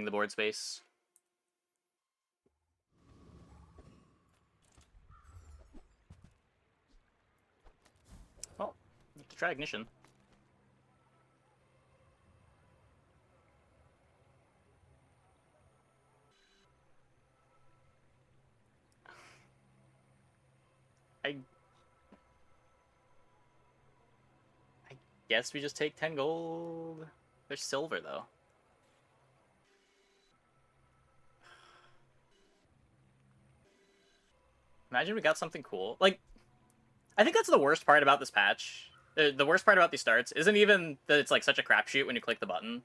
the board space. Well, you have to try ignition. I guess we just take 10 gold. There's silver, though. Imagine we got something cool. Like, I think that's the worst part about this patch. The worst part about these starts isn't even that it's like such a crapshoot when you click the button,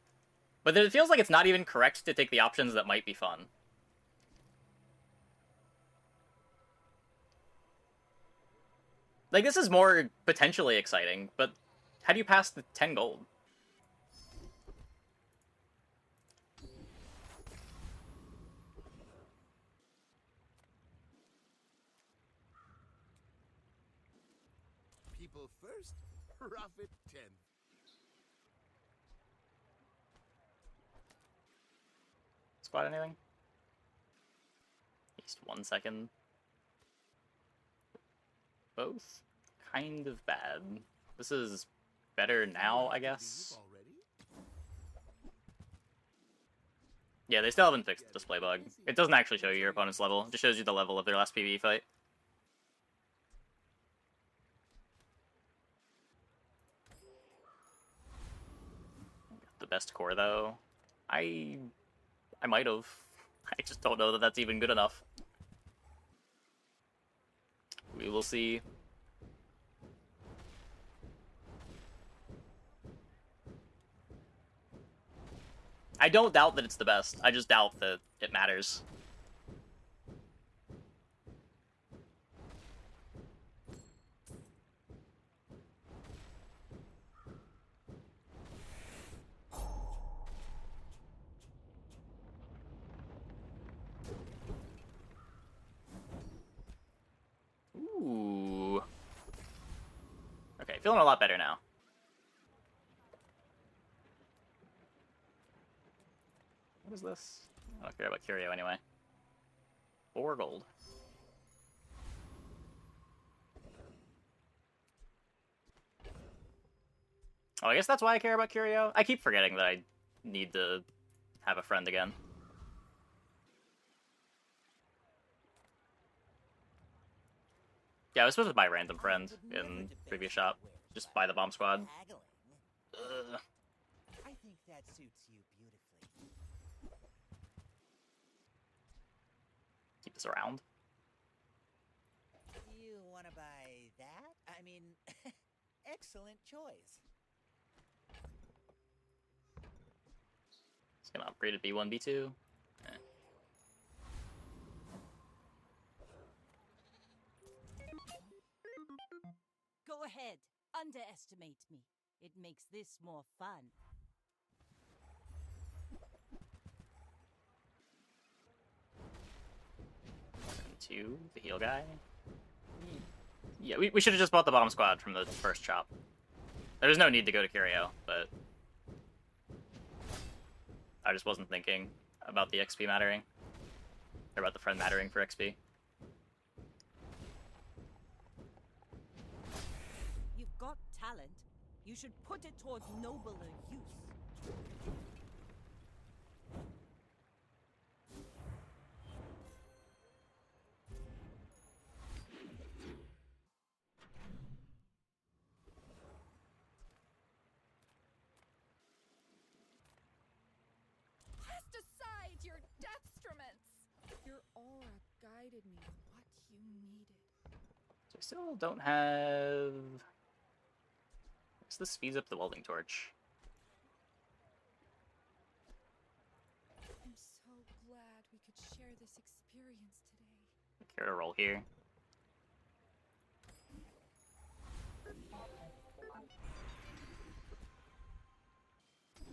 but that it feels like it's not even correct to take the options that might be fun. Like, this is more potentially exciting, but how do you pass the 10 gold? People first, profit 10. Spot anything? At least 1 second. Both kind of bad. This is better now, I guess. Yeah, they still haven't fixed the display bug. It doesn't actually show you your opponent's level. It just shows you the level of their last PvE fight. The best core, though. I might have. I just don't know that that's even good enough. We will see. I don't doubt that it's the best. I just doubt that it matters. Ooh. Okay, feeling a lot better now. What is this? I don't care about Curio anyway. 4 gold. Oh, I guess that's why I care about Curio. I keep forgetting that I need to have a friend again. Yeah, I was supposed to buy random friend in previous shop. Just buy the bomb squad. Ugh. I think that suits you beautifully. Keep this around. You want to buy that? I mean, excellent choice. It's gonna upgrade it B1, B2. Go ahead, underestimate me. It makes this more fun. Two, the heal guy. Yeah, we should have just bought the bomb squad from the first chop. There's no need to go to Curio, but I just wasn't thinking about the XP mattering. Or about the friend mattering for XP. You've got talent. You should put it towards nobler use. Cast aside your deathstruments. Your aura guided me with what you needed. So I still don't have... This speeds up the welding torch. I'm so glad we could share this experience today. Care to roll here.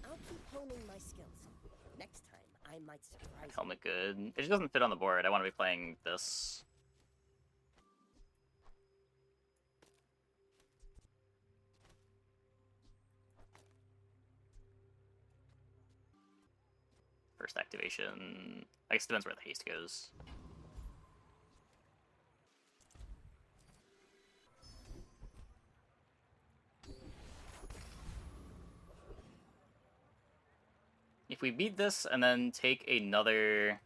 I'll keep honing my skills. Next time, I might surprise you. Helmet good. It just doesn't fit on the board. I want to be playing this. First activation. I guess it depends where the haste goes. If we beat this and then take another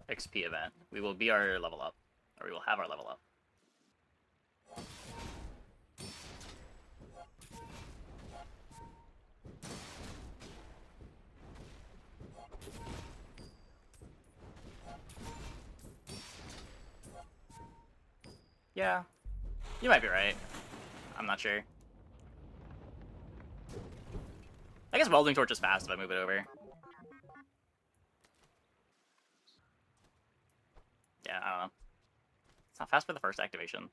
XP event, we will be our level up. Or we will have our level up. Yeah, you might be right. I'm not sure. I guess Welding Torch is fast if I move it over. Yeah, I don't know. It's not fast for the first activation.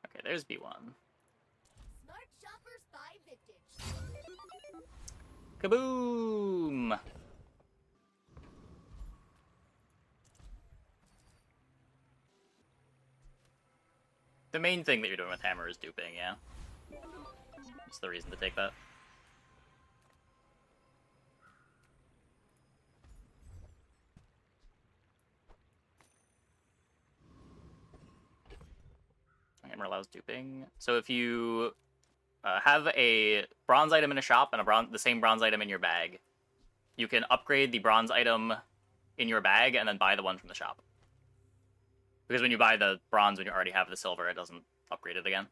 Okay, there's B1. Smart shoppers buy vintage. Kaboom! The main thing that you're doing with Hammer is duping, yeah. That's the reason to take that. Hammer allows duping. So if you have a bronze item in a shop and the same bronze item in your bag, you can upgrade the bronze item in your bag and then buy the one from the shop. Because when you buy the bronze when you already have the silver, it doesn't upgrade it again.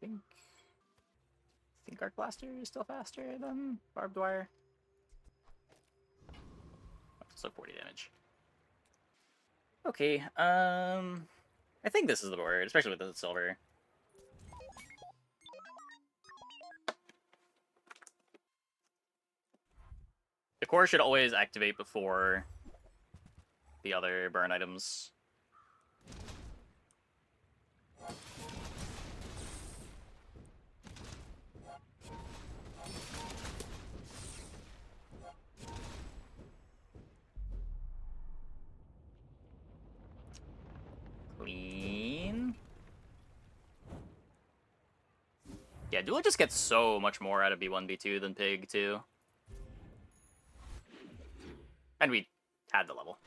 I think Arc Blaster is still faster than Barbed Wire. So 40 damage. Okay, I think this is the board, especially with the silver. The core should always activate before the other burn items. Clean. Yeah, Duel just gets so much more out of B1, B2 than Pig, too. And we had the level.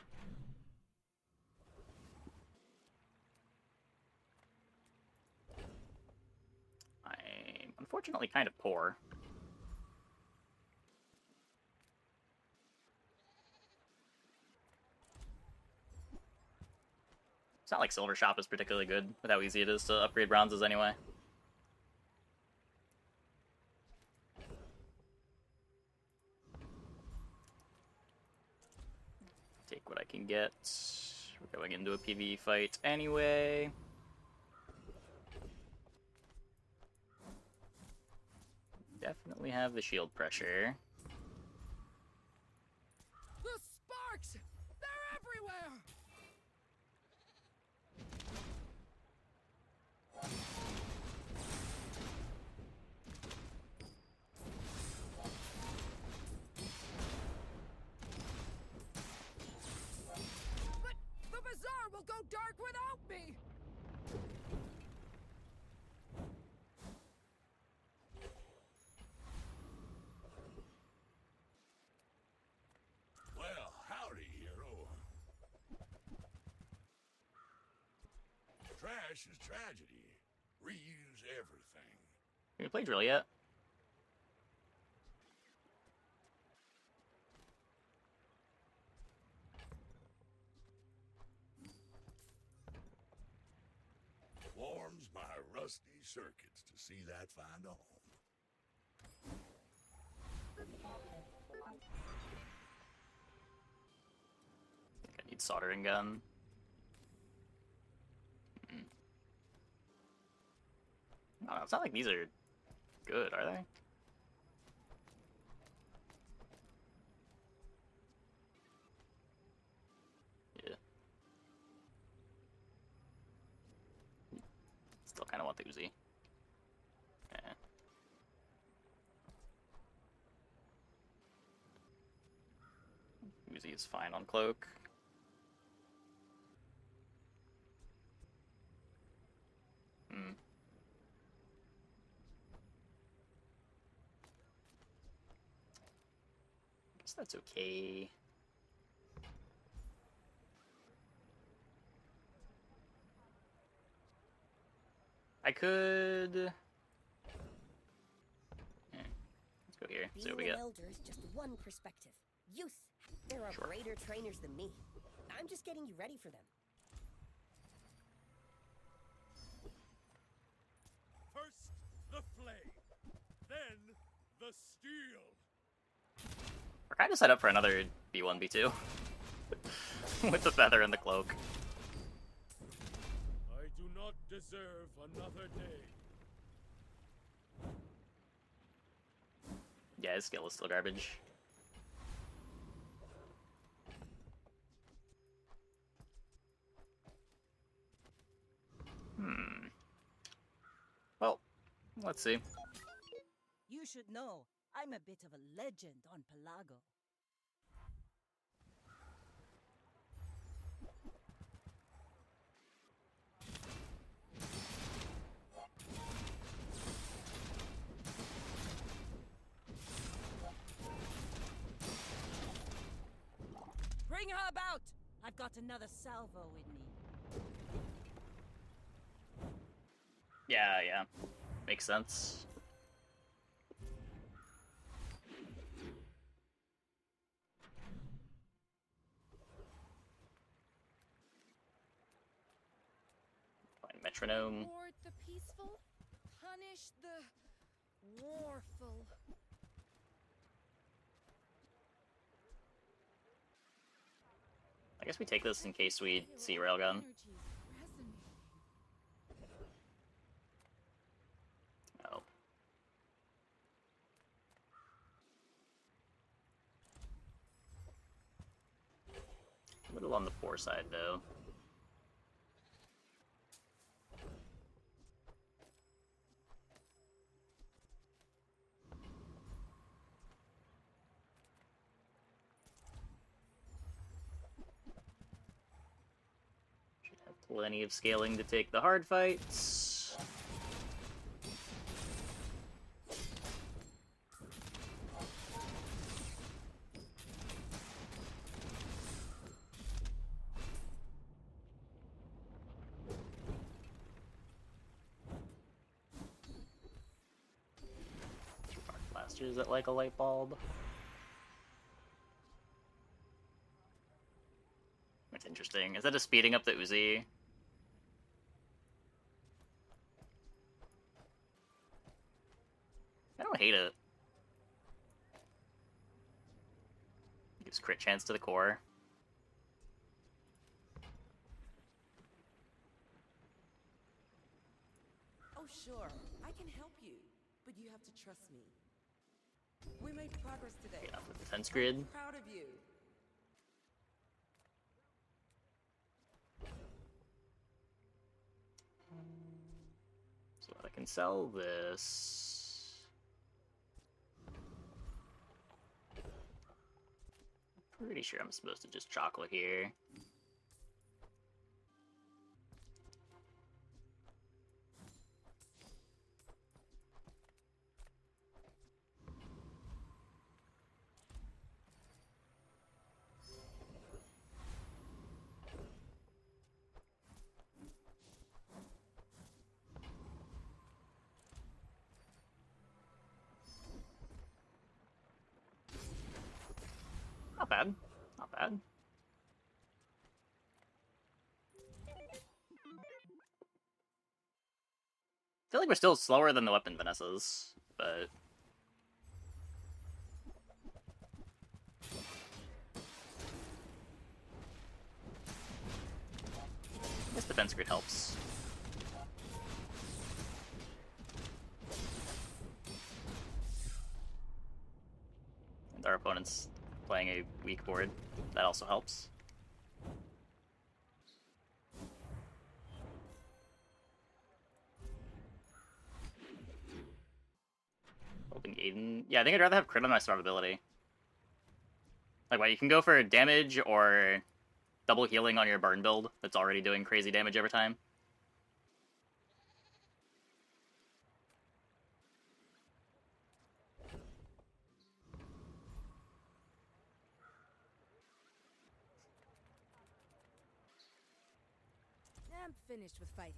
I'm unfortunately kind of poor. It's not like Silver Shop is particularly good with how easy it is to upgrade bronzes anyway. Take what I can get. We're going into a PvE fight anyway. Definitely have the shield pressure. The sparks! They're everywhere! But the Bazaar will go dark without me! Well, howdy, hero. Trash is tragedy. Reuse everything. Have you played Drill yet? Warms my rusty circuits to see that find a home. I think I need soldering gun. No, it's not like these are good, are they? Yeah. the Uzi. Yeah. Uzi is fine on cloak. Hmm. Guess that's okay. I could. Yeah. Let's go here. See Being what we an get. elder is just one perspective. Youth. There are Sure. greater trainers than me. I'm just getting you ready for them. First, the flame. Then, the steel. We're kind of set up for another B1, B2. With the feather and the cloak. I do not deserve another day. Yeah, his skill is still garbage. Well, let's see. You should know, I'm a bit of a legend on Pelago. Bring her about! I've got another salvo in me. Yeah. Makes sense. Fine, metronome. Reward the peaceful, punish the warful. I guess we take this in case we Feel see our railgun. energies resonating. Oh. A little on the poor side, though. Should have plenty of scaling to take the hard fights. Blasters that like a light bulb. That's interesting. Is that just speeding up the Uzi? I don't hate it. Gives crit chance to the core. Oh, sure. I can help you, but you have to trust me. We made progress today. Get off the defense grid. I'm proud of you. So I can sell this. Pretty sure I'm supposed to just chocolate here. Not bad. Not bad. I feel like we're still slower than the weapon Vanessas, but... I guess defense grid helps. And our opponent's playing a weak board. That also helps. think Aiden... Yeah, I think I'd rather have crit on my survivability. Like, what, you can go for damage or double healing on your burn build that's already doing crazy damage every time. I'm finished with fighting,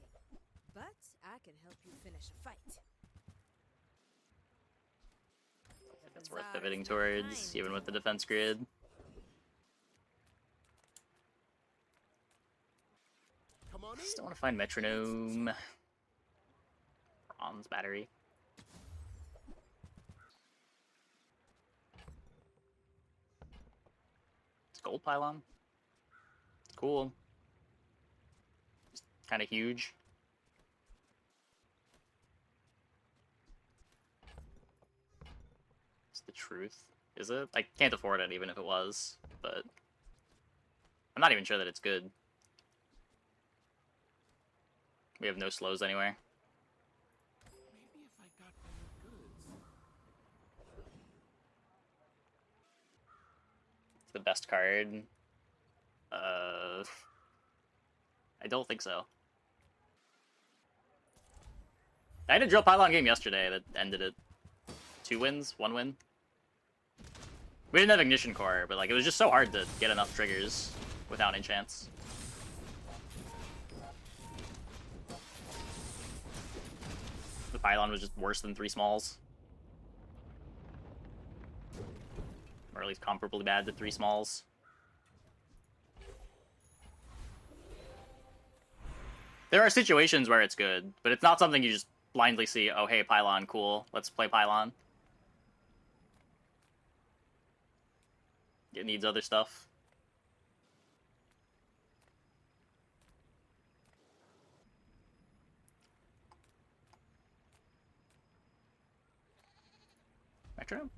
but I can help you finish a fight. It's worth pivoting towards, even with the defense grid. Come on in. Still want to find metronome. Bronze battery. It's gold pylon. It's cool. It's kind of huge. It's the truth. Is it? I can't afford it even if it was, but I'm not even sure that it's good. We have no slows anywhere. Maybe if I got better goods. It's the best card. I don't think so. I had a drill pylon game yesterday that ended at 2 wins, 1 win. We didn't have ignition core, but like it was just so hard to get enough triggers without any chance. The pylon was just worse than 3 smalls. Or at least comparably bad to 3 smalls. There are situations where it's good, but it's not something you just blindly see, oh hey, pylon, cool, let's play pylon. It needs other stuff. Metro?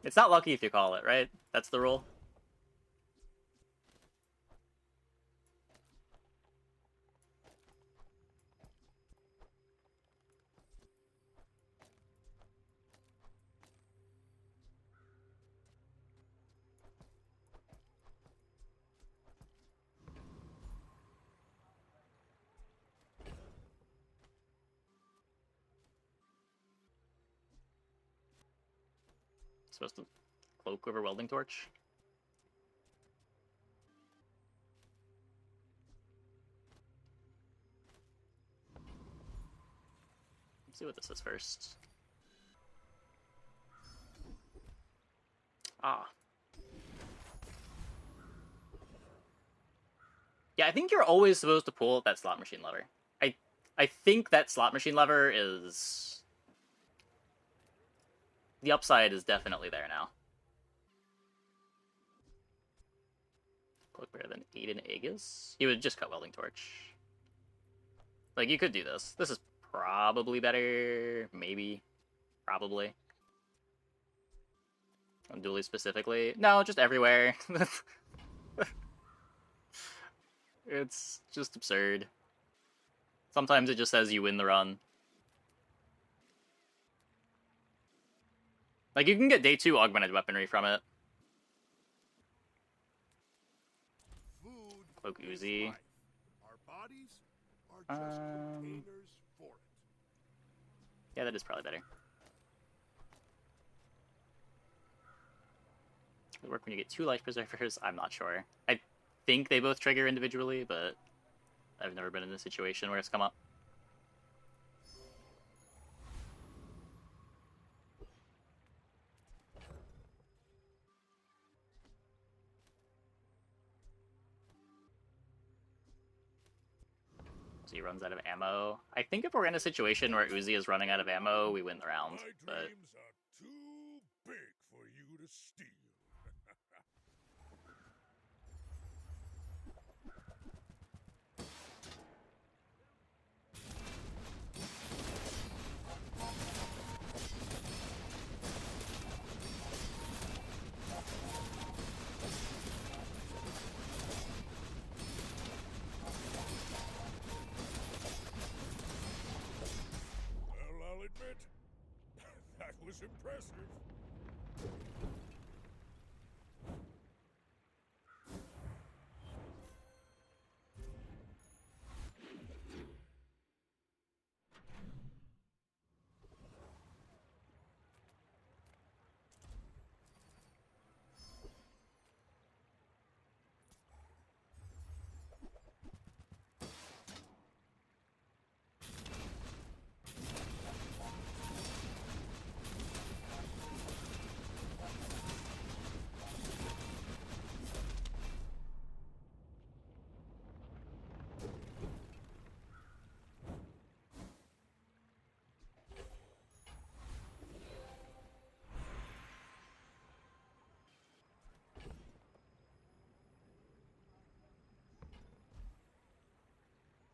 It's not lucky if you call it, right? That's the rule. Supposed to cloak over welding torch. Let's see what this is first. Ah. Yeah, I think you're always supposed to pull that slot machine lever. I think that slot machine lever is... The upside is definitely there now. Look better than Aiden Aegis. He would just cut welding torch. Like, you could do this. This is probably better. Maybe. Probably. On dually specifically. No, just everywhere. It's just absurd. Sometimes it just says you win the run. Like, you can get day 2 augmented weaponry from it. Food Cloak is Uzi. life. Our bodies are just containers for it. Yeah, that is probably better. Does it work when you get 2 life preservers? I'm not sure. I think they both trigger individually, but I've never been in a situation where it's come up. So he runs out of ammo. I think if we're in a situation where Uzi is running out of ammo, we win the round. My But dreams are too big for you to steal. That's impressive.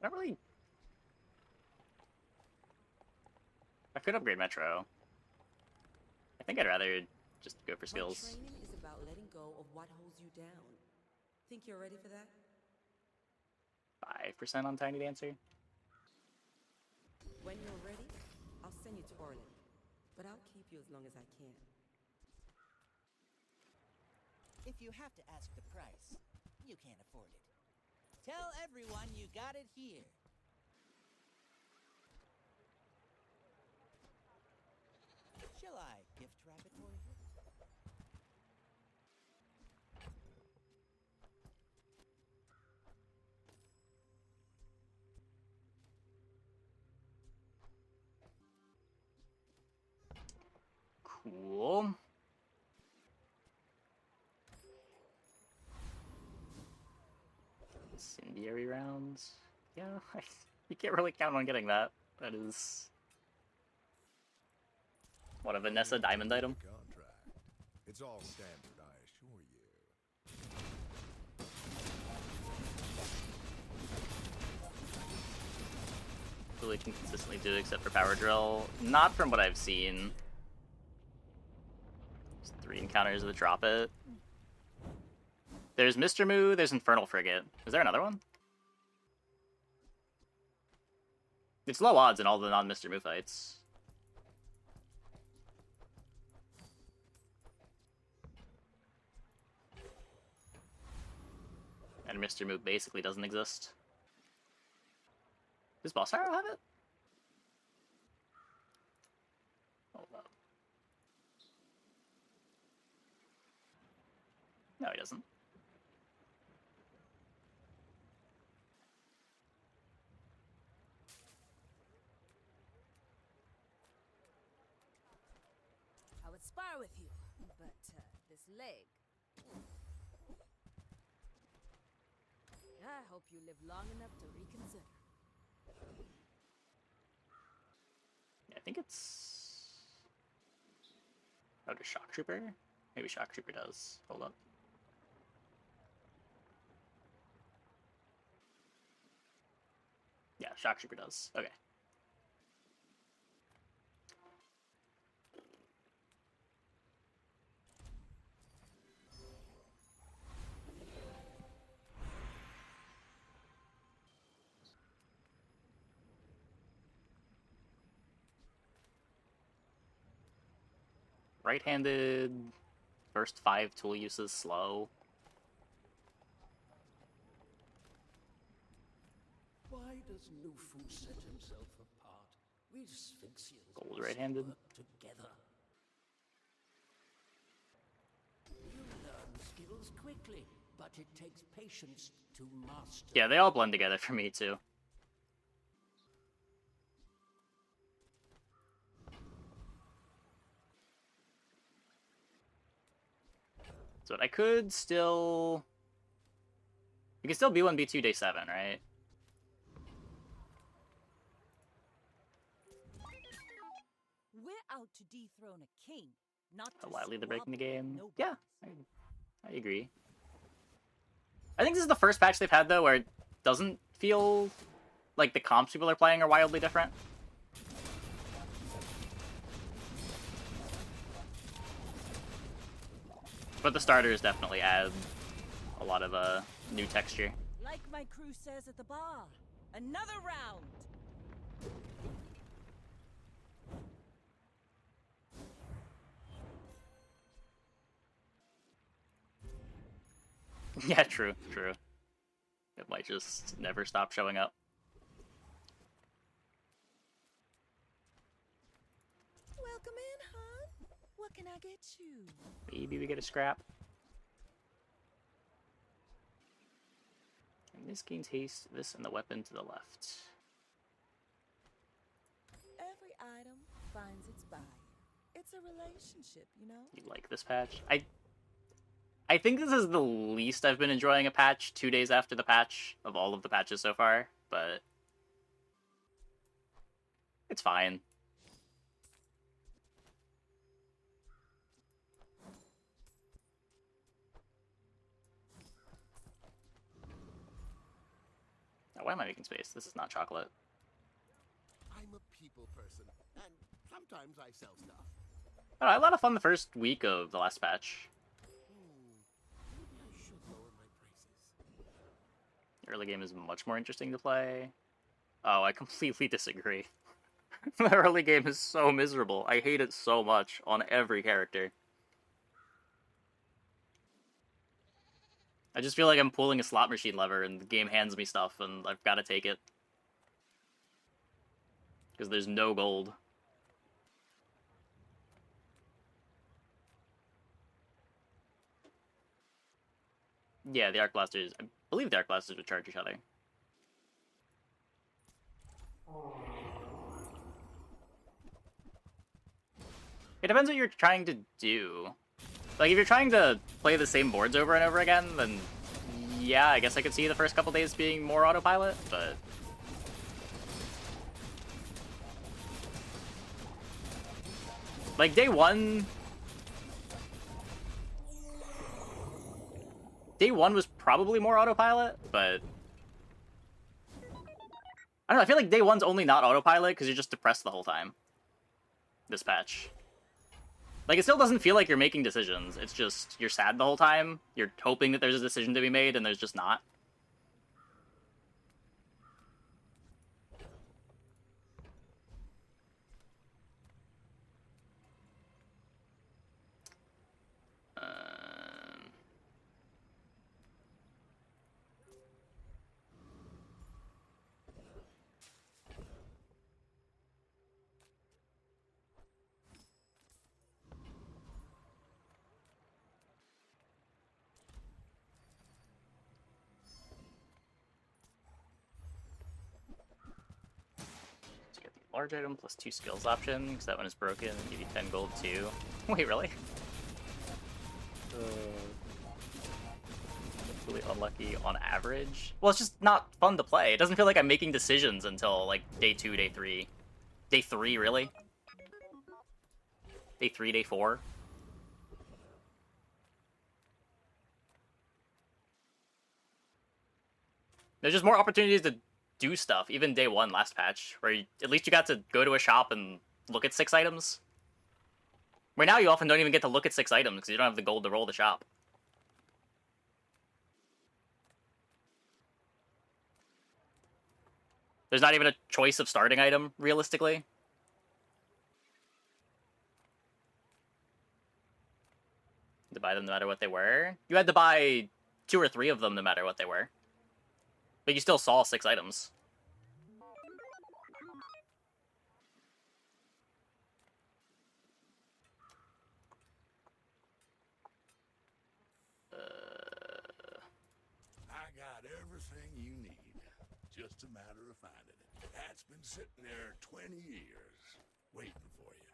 I don't really. I could upgrade Metro. I think I'd rather just go for My skills. training is about letting go of what holds you down. Think you're ready for that? 5% on Tiny Dancer. When you're ready, I'll send you to Orland. But I'll keep you as long as I can. If you have to ask the price, you can't afford it. Tell everyone you got it here. Shall I gift wrap it for you? Cool. Incendiary rounds. Yeah, you can't really count on getting that. That is what a Vanessa Diamond item. Contract. It's all standard, I assure you. Really can consistently do except for Power Drill. Not from what I've seen. Just 3 encounters that drop it. There's Mr. Moo, there's Infernal Frigate. Is there another one? It's low odds in all the non-Mr. Moo fights. And Mr. Moo basically doesn't exist. Does Boss Arrow have it? Hold up. No, he doesn't. I would spar with you, but this leg. I hope you live long enough to reconsider. Yeah, I think it's... Oh, does Shock Trooper? Maybe Shock Trooper does. Hold up. Yeah, Shock Trooper does. Okay. Right-handed, first 5 tool uses slow. Why does Nufu set himself apart? We Sphinxians Gold must right-handed. work together. You learn skills quickly, but it takes patience to master. Yeah, they all blend together for me, too. So I could still... You can still B1, B2, day 7, right? We're out to dethrone a king, not to Lightly the break in the squabble with game. nobodies. Yeah, I agree. I think this is the first patch they've had, though, where it doesn't feel like the comps people are playing are wildly different. But the starters definitely add a lot of new texture. Like my crew says at the bar, another round. Yeah, true, true. It might just never stop showing up. Welcome in, hon. What can I get you? Maybe we get a scrap. And this gains haste, this and the weapon to the left. Every item finds its buyer. It's a relationship, you know? You like this patch? I think this is the least I've been enjoying a patch 2 days after the patch of all of the patches so far, but it's fine. Now, why am I making space? This is not chocolate. I'm a people person, and sometimes I sell stuff. Oh, I had a lot of fun the first week of the last patch. Maybe I should lower my prices. The early game is much more interesting to play. Oh, I completely disagree. The early game is so miserable. I hate it so much on every character. I just feel like I'm pulling a slot machine lever and the game hands me stuff and I've got to take it. Because there's no gold. Yeah, the arc blasters. I believe the arc blasters would charge each other. It depends what you're trying to do. Like, if you're trying to play the same boards over and over again, then yeah, I guess I could see the first couple days being more autopilot, but... like, day one was probably more autopilot, but... I don't know, I feel like day one's only not autopilot because you're just depressed the whole time. This patch. Like, it still doesn't feel like you're making decisions. It's just, you're sad the whole time. You're hoping that there's a decision to be made, and there's just not. Large item plus 2 skills option, because that one is broken, and give you 10 gold too. Wait, really? Really unlucky on average. Well, it's just not fun to play. It doesn't feel like I'm making decisions until, like, day 2, day 3. Day 3, really? Day 3, day 4? There's just more opportunities to do stuff, even day 1 last patch, where at least you got to go to a shop and look at 6 items. Right now, you often don't even get to look at 6 items because you don't have the gold to roll the shop. There's not even a choice of starting item, realistically. To buy them no matter what they were. You had to buy 2 or 3 of them no matter what they were. But you still saw 6 items. I got everything you need. Just a matter of finding it. That's been sitting there 20 years, waiting for you.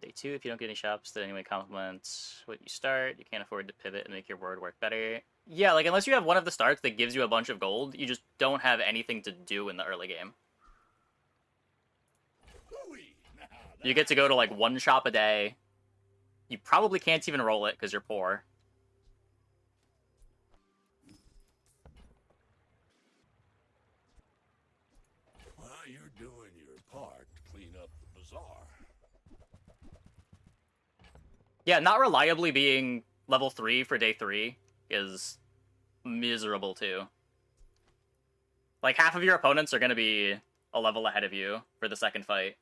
Day 2, if you don't get any shops that anyway complement what you start, you can't afford to pivot and make your board work better. Yeah, like, unless you have one of the starts that gives you a bunch of gold, you just don't have anything to do in the early game. You get to go to, like, 1 shop a day. You probably can't even roll it because you're poor. Well, you're doing your part to clean up the bazaar. Yeah, not reliably being level 3 for day 3 is miserable, too. Like, half of your opponents are going to be a level ahead of you for the second fight.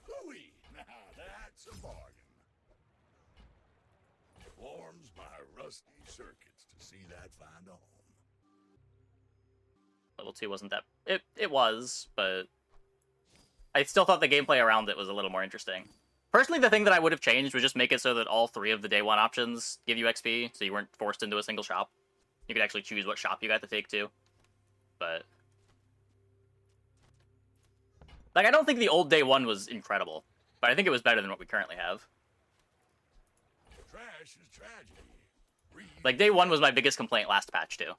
Hooey! Now that's a bargain. Warms my rusty circuits to see that find a home. Level 2 wasn't that... It was, but... I still thought the gameplay around it was a little more interesting. Personally, the thing that I would have changed was just make it so that all 3 of the day 1 options give you XP, so you weren't forced into a single shop. You could actually choose what shop you got to take to. But... like, I don't think the old day 1 was incredible, but I think it was better than what we currently have. Trash is tragedy. Like, day 1 was my biggest complaint last patch, too.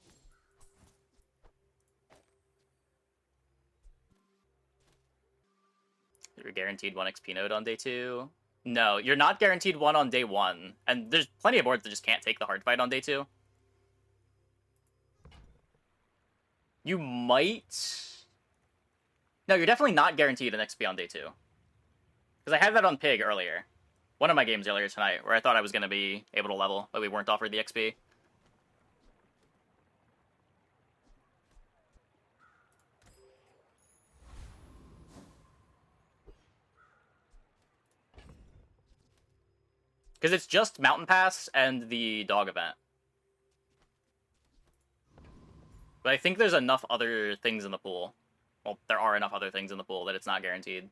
You're guaranteed 1 XP node on day 2. No, you're not guaranteed 1 on day 1. And there's plenty of boards that just can't take the hard fight on day 2. You might... no, you're definitely not guaranteed an XP on day 2. Because I had that on Pig earlier. One of my games earlier tonight, where I thought I was going to be able to level, but we weren't offered the XP. Because it's just Mountain Pass and the dog event. But I think there's enough other things in the pool. Well, there are enough other things in the pool that it's not guaranteed.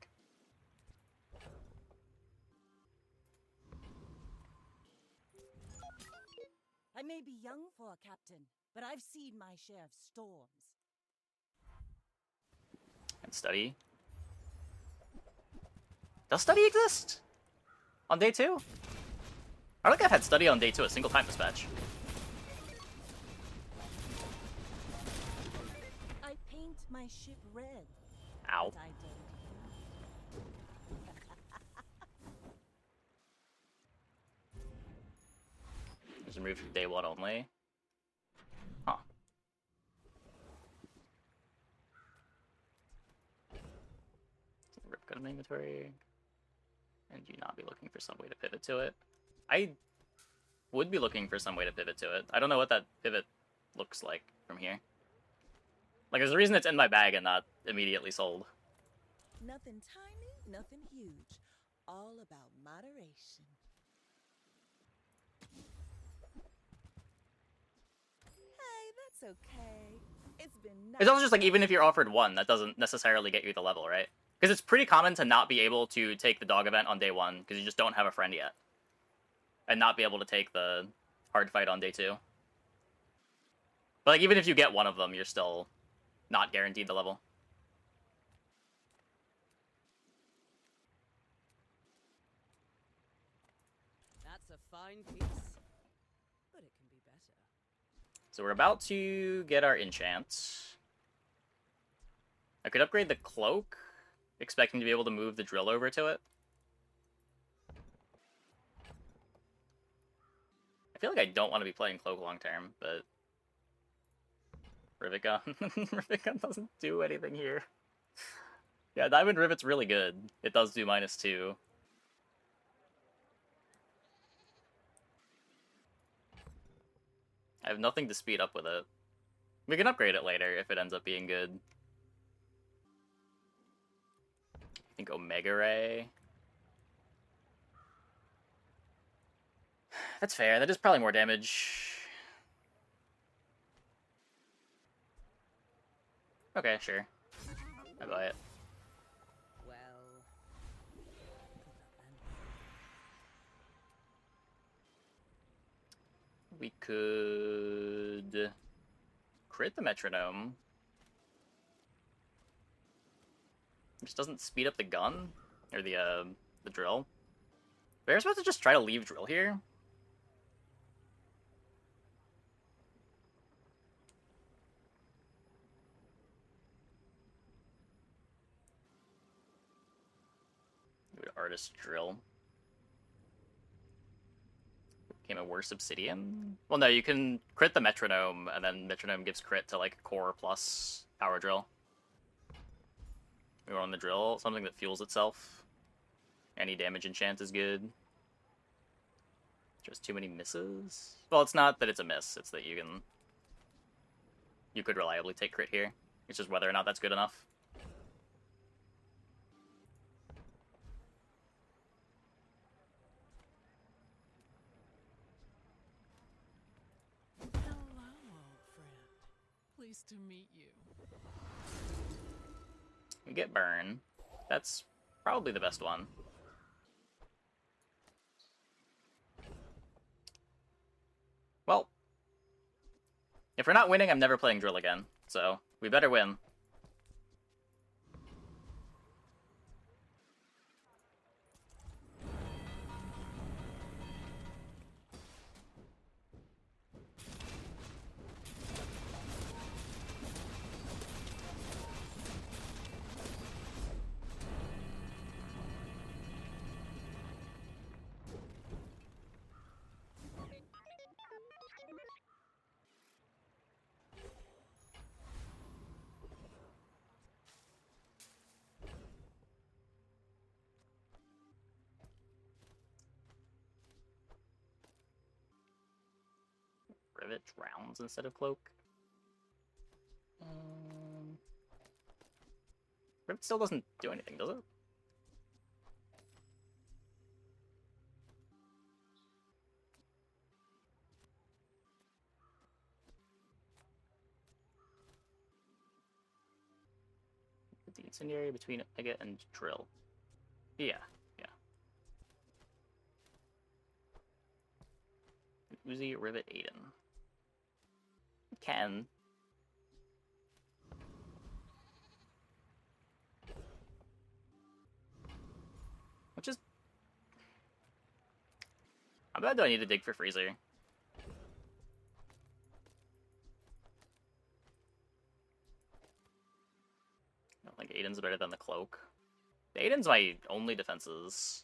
I may be young for a captain, but I've seen my share of storms. And study. Does study exist? On day 2? I don't think I've had study on day 2 a single time this patch. I paint my ship red. Ow. But I don't. Just removed from day 1 only. Huh. Rip gun in inventory. And you not be looking for some way to pivot to it. I would be looking for some way to pivot to it. I don't know what that pivot looks like from here. Like, there's a reason it's in my bag and not immediately sold. Nothing tiny, nothing huge. All about moderation. Hey, that's okay. It's been nice. It's also just like, even if you're offered 1, that doesn't necessarily get you the level, right? Because it's pretty common to not be able to take the dog event on day 1, because you just don't have a friend yet. And not be able to take the hard fight on day 2. But like, even if you get 1 of them, you're still not guaranteed the level. That's a fine piece, but it can be better. So we're about to get our enchant. I could upgrade the cloak, expecting to be able to move the drill over to it. I feel like I don't want to be playing cloak long term, but Rivet gun. Rivet gun doesn't do anything here. Yeah, Diamond Rivet's really good. It does do -2. I have nothing to speed up with it. We can upgrade it later if it ends up being good. I think Omega Ray. That's fair. That is probably more damage. Okay, sure. I buy it. Well, We could crit the metronome. Which doesn't speed up the gun or the drill. We're supposed to just try to leave drill here. Artist drill. Became a worse obsidian? Well, no, you can crit the metronome, and then metronome gives crit to, like, core plus power drill. We were on the drill, something that fuels itself. Any damage enchant is good. Just too many misses? Well, it's not that it's a miss, it's that you could reliably take crit here. It's just whether or not that's good enough. Hello, old friend. Pleased to meet you. We get burn. That's probably the best one. Well, if we're not winning, I'm never playing drill again. So, we better win. Rivet rounds instead of cloak. Rivet still doesn't do anything, does it? The incendiary between Omega and Drill. Yeah, yeah. Uzi, Rivet, Aiden. Can. Which is... How bad do I need to dig for Freezer? I don't think Aiden's better than the Cloak. Aiden's my only defenses.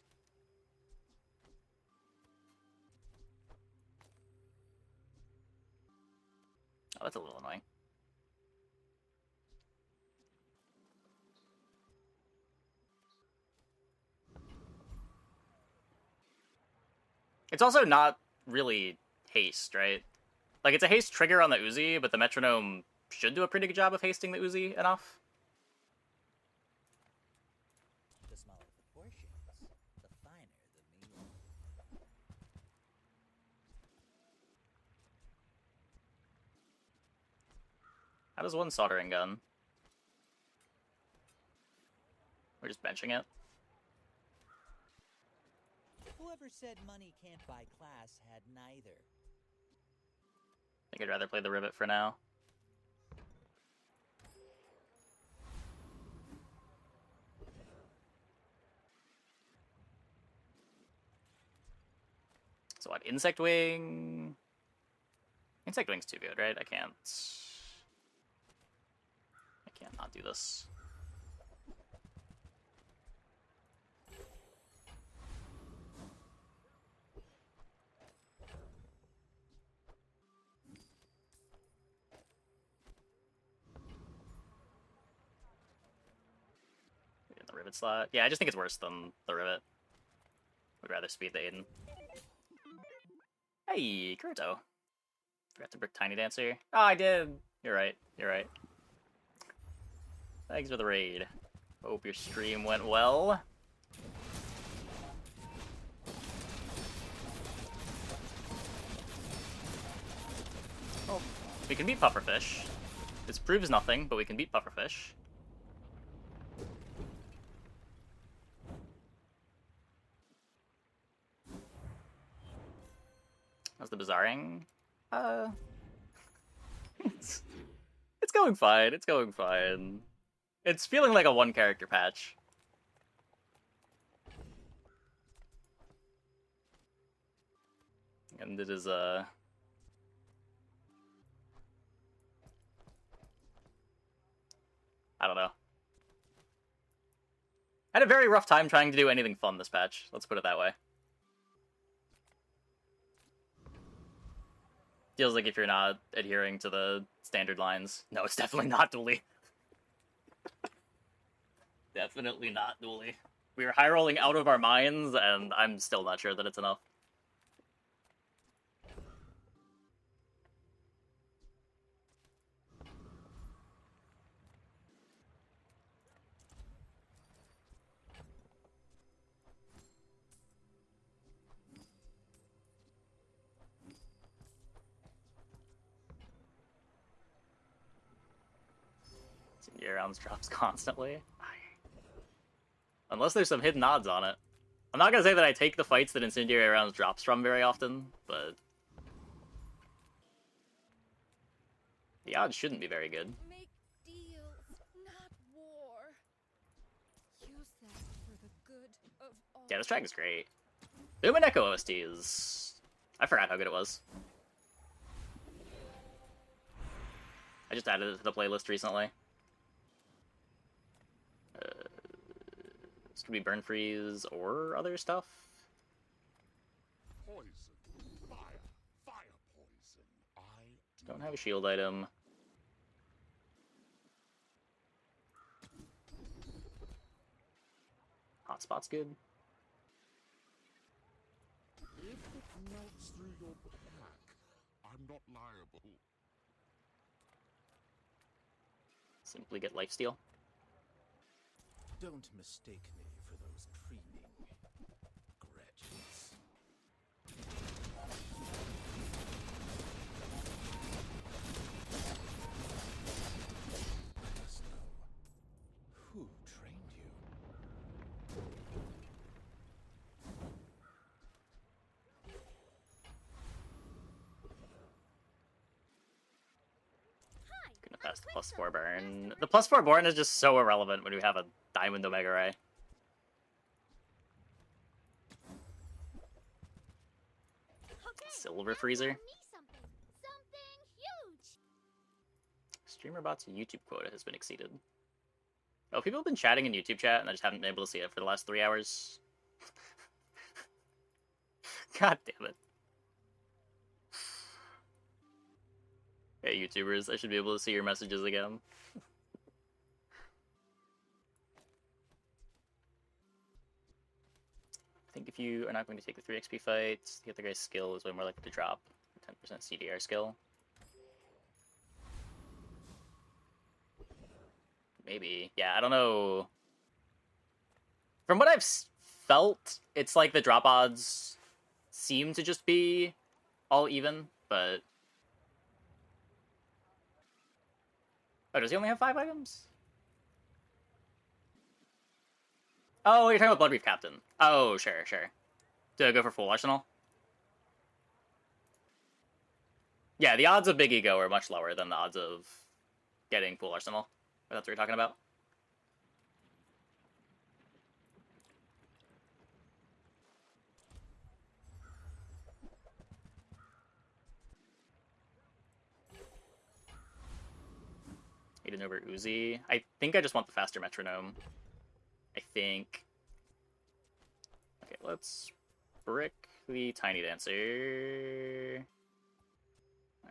Oh, that's a little annoying. It's also not really haste, right? Like, it's a haste trigger on the Uzi, but the metronome should do a pretty good job of hasting the Uzi enough. The smaller the portions, the finer the meal. How does one soldering gun? We're just benching it. Whoever said money can't buy class had neither. I think I'd rather play the Rivet for now. So what, Insect Wing? Insect Wing's too good, right? I can't not do this. In the Rivet slot. Yeah, I just think it's worse than the Rivet. Would rather speed the Aiden. Hey, Kuruto. Forgot to brick Tiny Dancer. Oh, I did. You're right. You're right. Thanks for the raid. Hope your stream went well. Oh, we can beat Pufferfish. This proves nothing, but we can beat Pufferfish. How's the Bazaaring? It's going fine. It's going fine. It's feeling like a one-character patch. And it is, I don't know. I had a very rough time trying to do anything fun this patch. Let's put it that way. Feels like if you're not adhering to the standard lines. No, it's definitely not dually. Definitely not dually. We are high rolling out of our minds, and I'm still not sure that it's enough. Incendiary rounds drops constantly. Unless there's some hidden odds on it. I'm not gonna say that I take the fights that Incendiary rounds drops from very often, but the odds shouldn't be very good. Make deals, not war. Use that for the good of all. Yeah, this track is great. The Umineko OST is... I forgot how good it was. I just added it to the playlist recently. This could be Burn Freeze or other stuff. Poison. Fire. Fire poison. I Don't have a shield item. Hotspot's good. If it melts through your pack, I'm not liable. Simply get lifesteal. Don't mistake me for those preening graduates. Let us know who trained you. Gonna pass the +4 burn. The +4 burn is just so irrelevant when you have a Diamond Omega Ray. Silver Freezer. Streamerbot's YouTube quota has been exceeded. Oh, people have been chatting in YouTube chat and I just haven't been able to see it for the last 3 hours. God damn it. Hey, YouTubers, I should be able to see your messages again. I think if you are not going to take the 3 XP fights, the other guy's skill is way more likely to drop. 10% CDR skill. Maybe. Yeah, I don't know. From what I've felt, it's like the drop odds seem to just be all even, but... Oh, does he only have 5 items? Oh, you're talking about Bloodreef Captain. Oh, sure, sure. Do I go for full arsenal? Yeah, the odds of Big Ego are much lower than the odds of getting full arsenal. If that's what you're talking about. Aiden over Uzi. I think I just want the faster metronome. I think. Okay, let's brick the Tiny Dancer.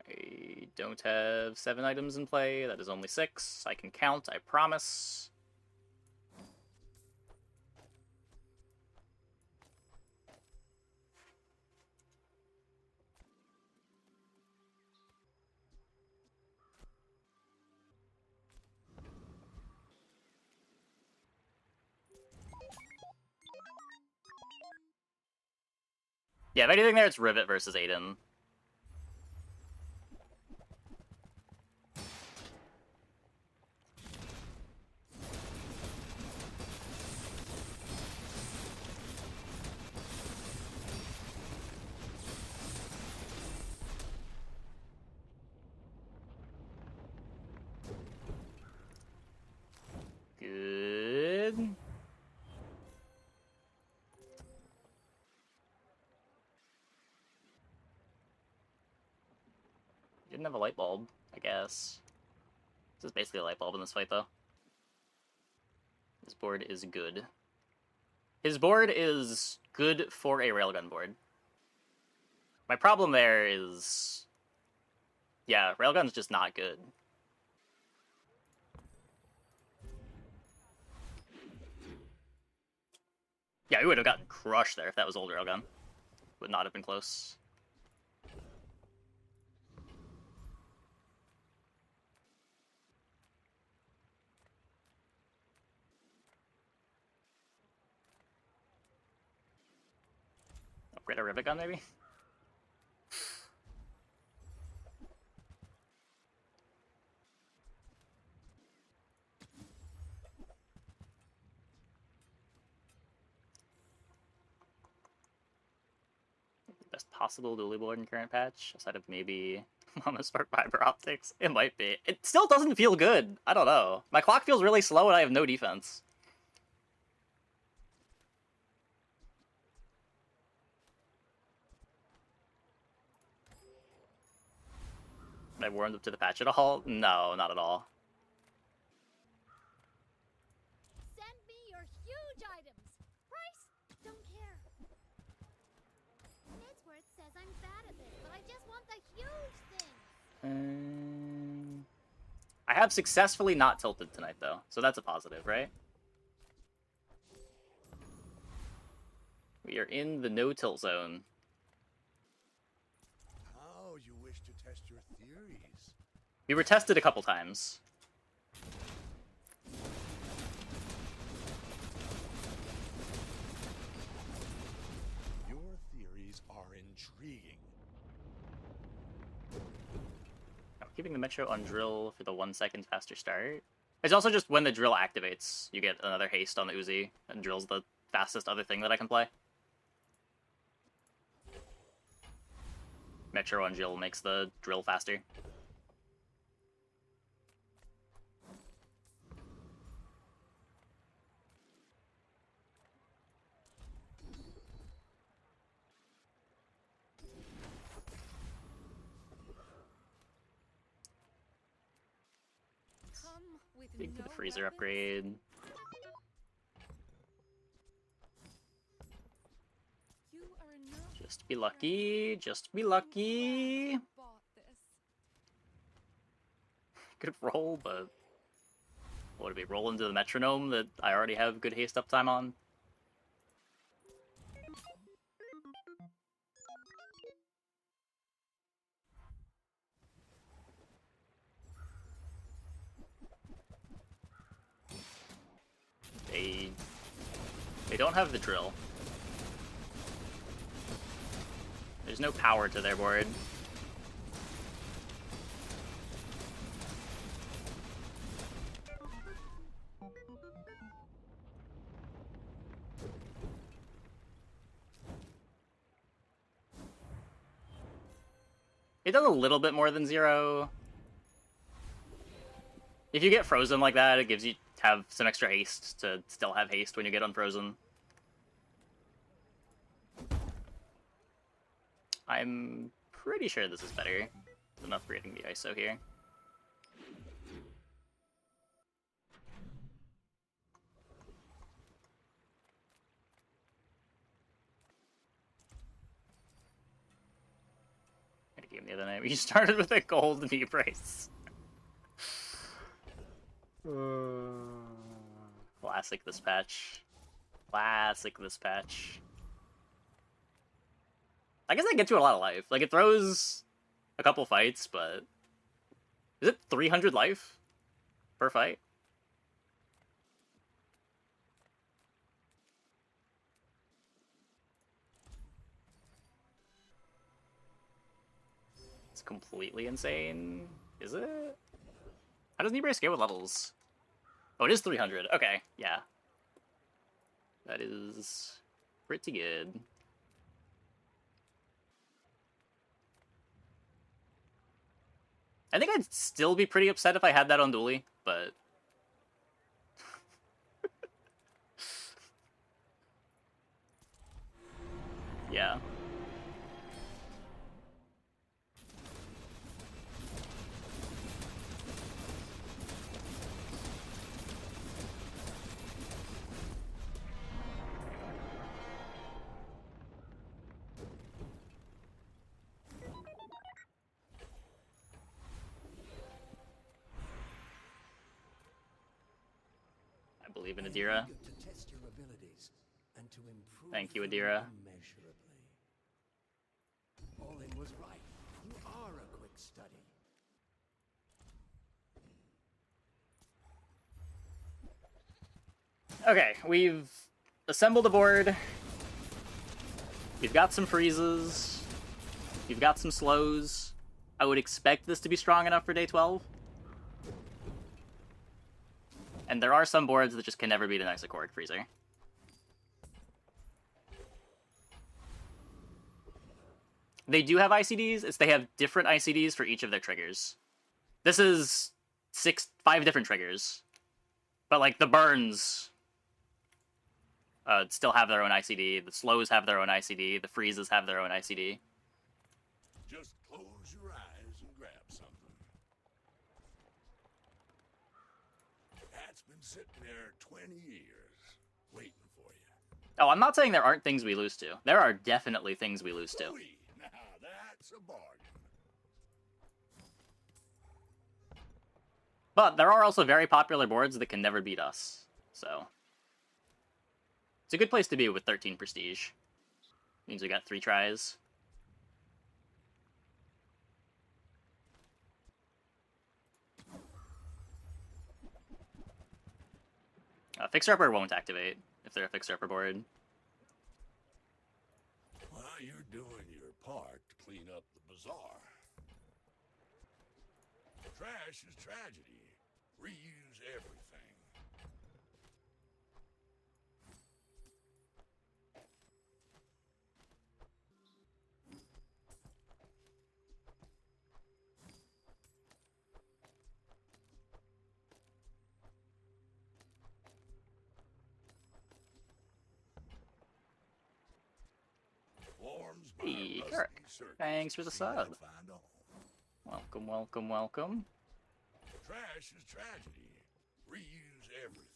I don't have 7 items in play. That is only 6. I can count, I promise. Yeah, if anything there, it's Rivet versus Aiden. Good. Didn't have a light bulb, I guess. This is basically a light bulb in this fight, though. His board is good. His board is good for a railgun board. My problem there is... Yeah, railgun's just not good. Yeah, we would have gotten crushed there if that was old railgun. Would not have been close. Upgrade a rivet gun, maybe? possible dually board in current patch, aside of maybe monospark fiber optics? It might be. It still doesn't feel good. I don't know. My clock feels really slow and I have no defense. Am I warmed up to the patch at all? No, not at all. Send me your huge items. Price? Don't care. Midsworth says I'm bad at this, but I just want the huge things. I have successfully not tilted tonight, though, so that's a positive, right? We are in the no-tilt zone. How you wish to test your theories? We were tested a couple times. Your theories are intriguing. I'm keeping the Metro on drill for the 1 second faster start. It's also just when the drill activates, you get another haste on the Uzi, and drill's the fastest other thing that I can play. Metro on drill makes the drill faster. Come with Big for no the freezer weapons? upgrade. You are enough. Just be lucky. Just be lucky. Bought this. Good roll, but what would it be? Roll into the metronome that I already have good haste uptime on? They don't have the drill. There's no power to their board. It does a little bit more than 0. If you get frozen like that, it gives you have some extra haste to still have haste when you get unfrozen. I'm pretty sure this is better than upgrading the ISO here. Had a game the other night. We started with a gold knee brace. Classic this patch. Classic this patch. I guess that gets you a lot of life. Like, it throws a couple fights, but... Is it 300 life per fight? It's completely insane. Is it? How does Knee scale with levels? Oh, it is 300. Okay, yeah. That is pretty good. I think I'd still be pretty upset if I had that on Dually, but... yeah. I believe in Adira. To test your abilities and to improve Thank you, them Adira. immeasurably. Olin was right. You are a quick study. Okay, we've assembled a board. We've got some freezes. We've got some slows. I would expect this to be strong enough for day 12. And there are some boards that just can never beat an Exochoric freezer. they do have ICDs. It's they have different ICDs for each of their triggers. This is 5 different triggers. But, like, the burns still have their own ICD. The slows have their own ICD. The freezes have their own ICD. Just close your eyes and grab something. That's been sitting there 20 years, waiting for you. Oh, I'm not saying there aren't things we lose to. There are definitely things we lose to. Ooh-wee. Now that's a bargain. But there are also very popular boards that can never beat us. So it's a good place to be with 13 prestige. Means we got 3 tries. Fixer Upper won't activate if they're a Fixer Upper board. Well, you're doing your part to clean up the bazaar. Trash is tragedy. Reuse everything. Forms by Hey, rusty Carrick. circuits. Thanks for the See how sub. to find a home. Welcome, welcome, welcome. Trash is tragedy. Reuse everything.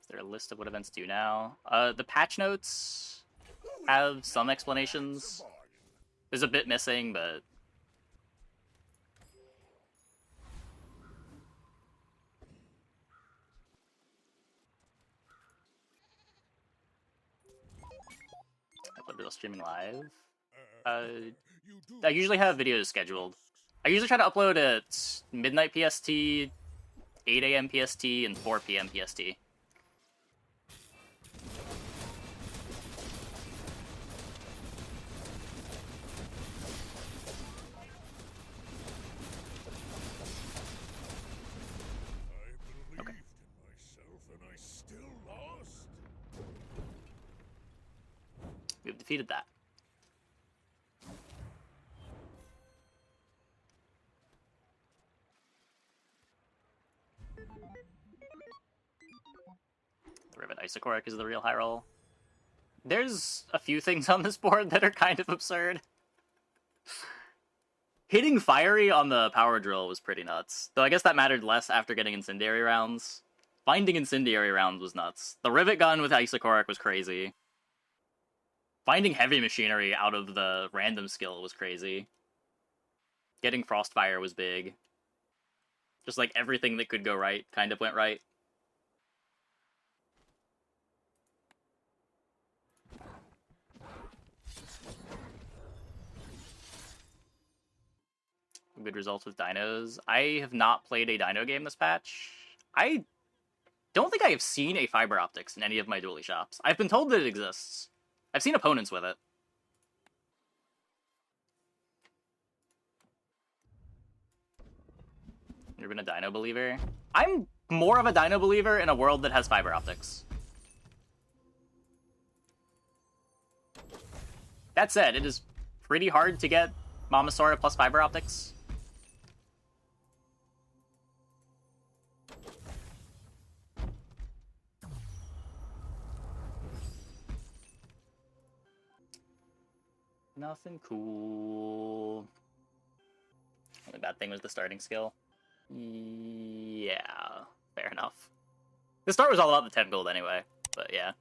Is there a list of what events do now? The patch notes have some explanations. There's a bit missing, but... I put streaming live. I usually have videos scheduled. I usually try to upload at midnight PST, 8 AM PST, and 4 PM PST. I believed in myself and I still lost. We've defeated that. The Rivet Isocoric is the real high roll. There's a few things on this board that are kind of absurd. Hitting Fiery on the Power Drill was pretty nuts. Though I guess that mattered less after getting Incendiary rounds. Finding Incendiary rounds was nuts. The Rivet Gun with Isocoric was crazy. Finding Heavy Machinery out of the random skill was crazy. Getting Frostfire was big. Just like everything that could go right kind of went right. Good results with dinos. I have not played a dino game this patch. I don't think I have seen a fiber optics in any of my dually shops. I've been told that it exists. I've seen opponents with it. You've been a dino believer? I'm more of a dino believer in a world that has fiber optics. That said, it is pretty hard to get Mama Sorta plus fiber optics. Nothing cool. Only bad thing was the starting skill. Yeah, fair enough. The start was all about the 10 gold anyway, but yeah.